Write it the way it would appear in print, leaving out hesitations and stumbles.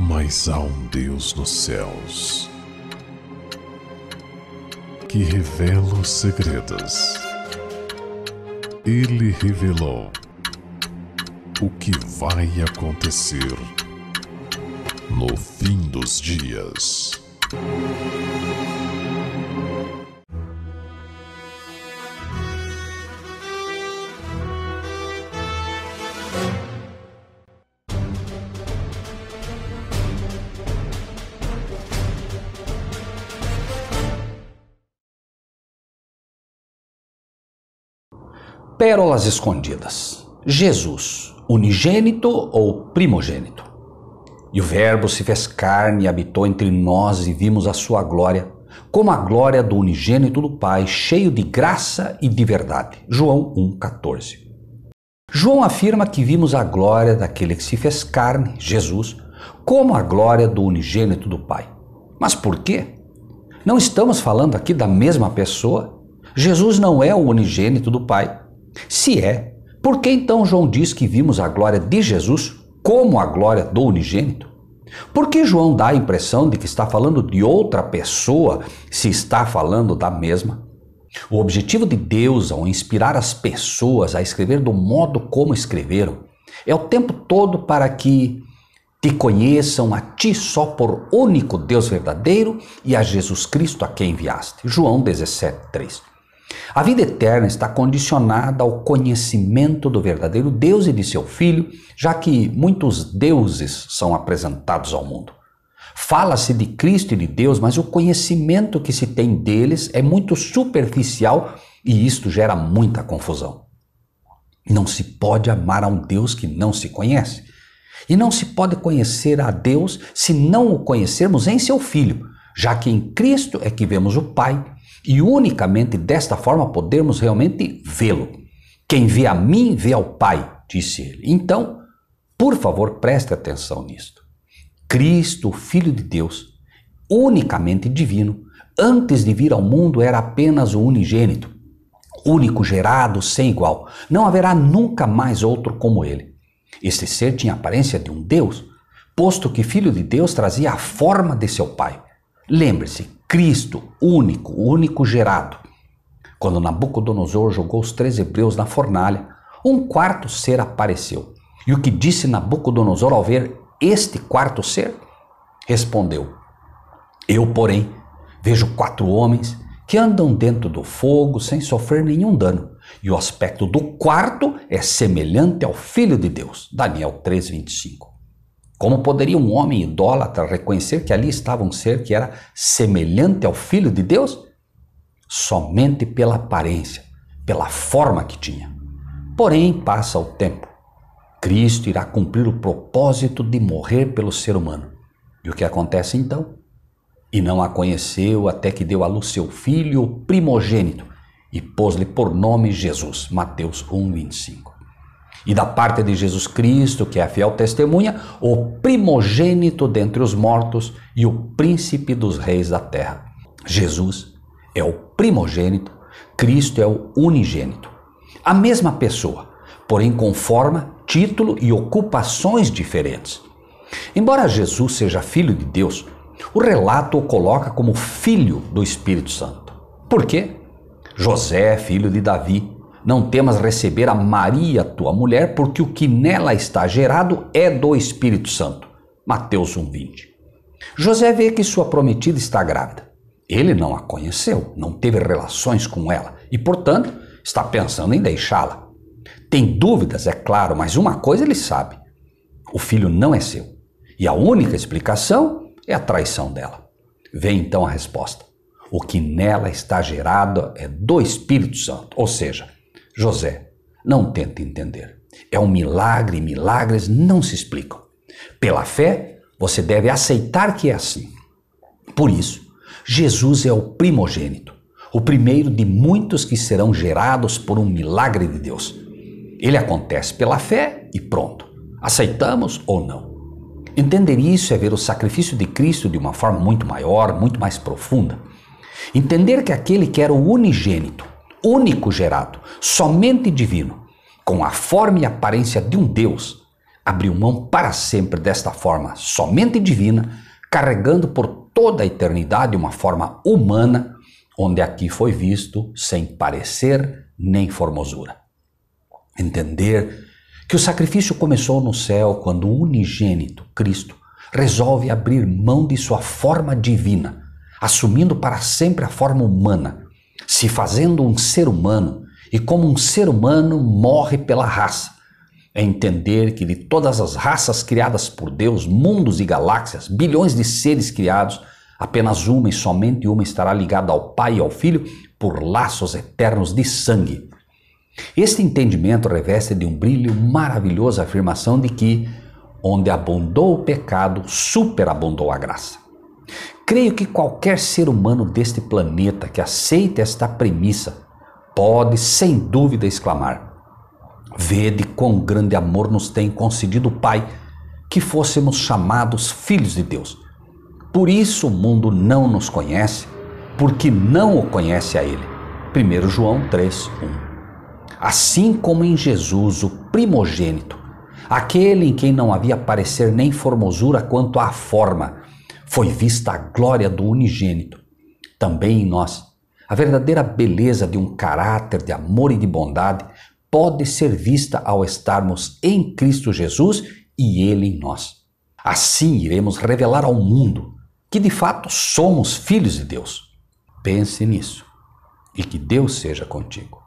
Mas há um Deus nos céus que revela os segredos. Ele revelou o que vai acontecer no fim dos dias. Pérolas escondidas. Jesus, unigênito ou primogênito? E o Verbo se fez carne e habitou entre nós e vimos a sua glória, como a glória do unigênito do Pai, cheio de graça e de verdade. João 1,14. João afirma que vimos a glória daquele que se fez carne, Jesus, como a glória do unigênito do Pai. Mas por quê? Não estamos falando aqui da mesma pessoa? Jesus não é o unigênito do Pai. Se é, por que então João diz que vimos a glória de Jesus como a glória do unigênito? Por que João dá a impressão de que está falando de outra pessoa se está falando da mesma? O objetivo de Deus ao inspirar as pessoas a escrever do modo como escreveram é o tempo todo para que te conheçam a ti só por único Deus verdadeiro e a Jesus Cristo a quem enviaste. João 17,3. A vida eterna está condicionada ao conhecimento do verdadeiro Deus e de seu Filho, já que muitos deuses são apresentados ao mundo. Fala-se de Cristo e de Deus, mas o conhecimento que se tem deles é muito superficial e isto gera muita confusão. Não se pode amar a um Deus que não se conhece. E não se pode conhecer a Deus se não o conhecermos em seu Filho, já que em Cristo é que vemos o Pai, e unicamente desta forma podemos realmente vê-lo. Quem vê a mim, vê ao Pai, disse ele. Então, por favor, preste atenção nisto. Cristo, o Filho de Deus, unicamente divino, antes de vir ao mundo era apenas o unigênito, único gerado, sem igual. Não haverá nunca mais outro como ele. Este ser tinha a aparência de um Deus, posto que Filho de Deus trazia a forma de seu Pai. Lembre-se, Cristo, único gerado. Quando Nabucodonosor jogou os 3 hebreus na fornalha, um quarto ser apareceu. E o que disse Nabucodonosor ao ver este quarto ser? Respondeu: Eu, porém, vejo 4 homens que andam dentro do fogo sem sofrer nenhum dano. E o aspecto do quarto é semelhante ao Filho de Deus. Daniel 3,25. Como poderia um homem idólatra reconhecer que ali estava um ser que era semelhante ao Filho de Deus? Somente pela aparência, pela forma que tinha. Porém, passa o tempo. Cristo irá cumprir o propósito de morrer pelo ser humano. E o que acontece então? E não a conheceu até que deu à luz seu filho, o primogênito, e pôs-lhe por nome Jesus. Mateus 1,25. E da parte de Jesus Cristo, que é a fiel testemunha, o primogênito dentre os mortos e o príncipe dos reis da terra. Jesus é o primogênito, Cristo é o unigênito. A mesma pessoa, porém com forma, título e ocupações diferentes. Embora Jesus seja filho de Deus, o relato o coloca como filho do Espírito Santo. Por quê? José, filho de Davi, não temas receber a Maria, tua mulher, porque o que nela está gerado é do Espírito Santo. Mateus 1,20. José vê que sua prometida está grávida. Ele não a conheceu, não teve relações com ela e, portanto, está pensando em deixá-la. Tem dúvidas, é claro, mas uma coisa ele sabe: o filho não é seu. E a única explicação é a traição dela. Vem então a resposta: o que nela está gerado é do Espírito Santo, ou seja, José, não tente entender. É um milagre e milagres não se explicam. Pela fé, você deve aceitar que é assim. Por isso, Jesus é o primogênito, o primeiro de muitos que serão gerados por um milagre de Deus. Ele acontece pela fé e pronto. Aceitamos ou não? Entender isso é ver o sacrifício de Cristo de uma forma muito maior, muito mais profunda. Entender que aquele que era o unigênito, único gerado, somente divino, com a forma e aparência de um Deus, abriu mão para sempre desta forma somente divina, carregando por toda a eternidade uma forma humana, onde aqui foi visto sem parecer nem formosura. Entender que o sacrifício começou no céu quando o unigênito, Cristo, resolve abrir mão de sua forma divina, assumindo para sempre a forma humana, se fazendo um ser humano e como um ser humano morre pela raça. É entender que de todas as raças criadas por Deus, mundos e galáxias, bilhões de seres criados, apenas uma e somente uma estará ligada ao Pai e ao Filho por laços eternos de sangue. Este entendimento reveste de um brilho maravilhoso a afirmação de que, onde abundou o pecado, superabundou a graça. Creio que qualquer ser humano deste planeta que aceite esta premissa pode, sem dúvida, exclamar: vede quão grande amor nos tem concedido o Pai, que fôssemos chamados filhos de Deus. Por isso o mundo não nos conhece, porque não o conhece a Ele. 1 João 3:1. Assim como em Jesus, o primogênito, aquele em quem não havia parecer nem formosura quanto à forma, foi vista a glória do unigênito, também em nós, a verdadeira beleza de um caráter de amor e de bondade pode ser vista ao estarmos em Cristo Jesus e Ele em nós. Assim iremos revelar ao mundo que de fato somos filhos de Deus. Pense nisso e que Deus seja contigo.